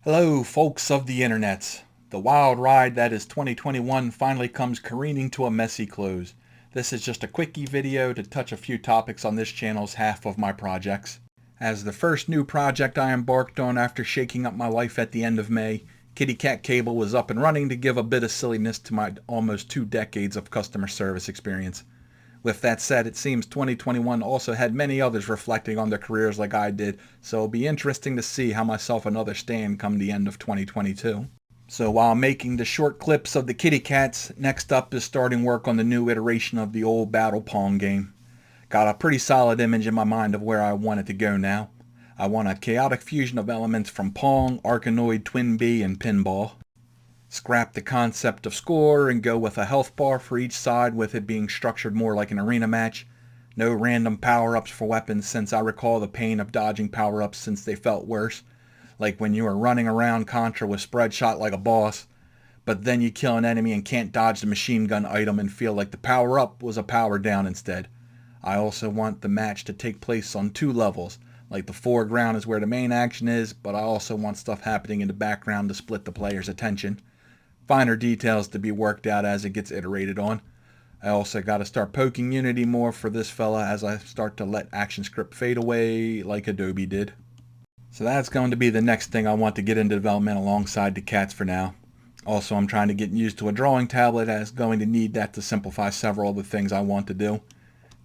Hello, folks of the internets. The wild ride that is 2021 finally comes careening to a messy close. This is just a quickie video to touch a few topics on this channel's half of my projects. As the first new project I embarked on after shaking up my life at the end of May, Kitty Cat Cable was up and running to give a bit of silliness to my almost 2 decades of customer service experience. With that said, it seems 2021 also had many others reflecting on their careers like I did, so it'll be interesting to see how myself and others stand come the end of 2022. So while making the short clips of the kitty cats, next up is starting work on the new iteration of the old Battle Pong game. Got a pretty solid image in my mind of where I want it to go now. I want a chaotic fusion of elements from Pong, Arkanoid, Twin Bee, and Pinball. Scrap the concept of score and go with a health bar for each side, with it being structured more like an arena match. No random power-ups for weapons, since I recall the pain of dodging power-ups since they felt worse. Like when you were running around Contra with spread shot like a boss, but then you kill an enemy and can't dodge the machine gun item and feel like the power-up was a power down instead. I also want the match to take place on 2 levels. Like the foreground is where the main action is, but I also want stuff happening in the background to split the player's attention. Finer details to be worked out as it gets iterated on. I also got to start poking Unity more for this fella as I start to let ActionScript fade away like Adobe did. So that's going to be the next thing I want to get into development alongside the cats for now. Also, I'm trying to get used to a drawing tablet, as going to need that to simplify several of the things I want to do.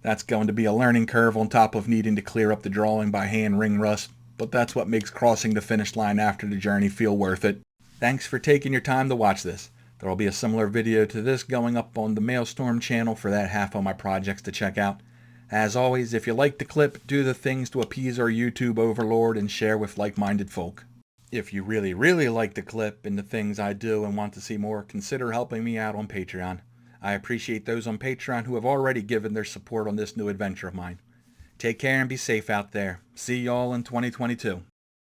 That's going to be a learning curve on top of needing to clear up the drawing by hand ring rust, but that's what makes crossing the finish line after the journey feel worth it. Thanks for taking your time to watch this. There will be a similar video to this going up on the Maelstrom channel for that half of my projects to check out. As always, if you like the clip, do the things to appease our YouTube overlord and share with like-minded folk. If you really like the clip and the things I do and want to see more, consider helping me out on Patreon. I appreciate those on Patreon who have already given their support on this new adventure of mine. Take care and be safe out there. See y'all in 2022.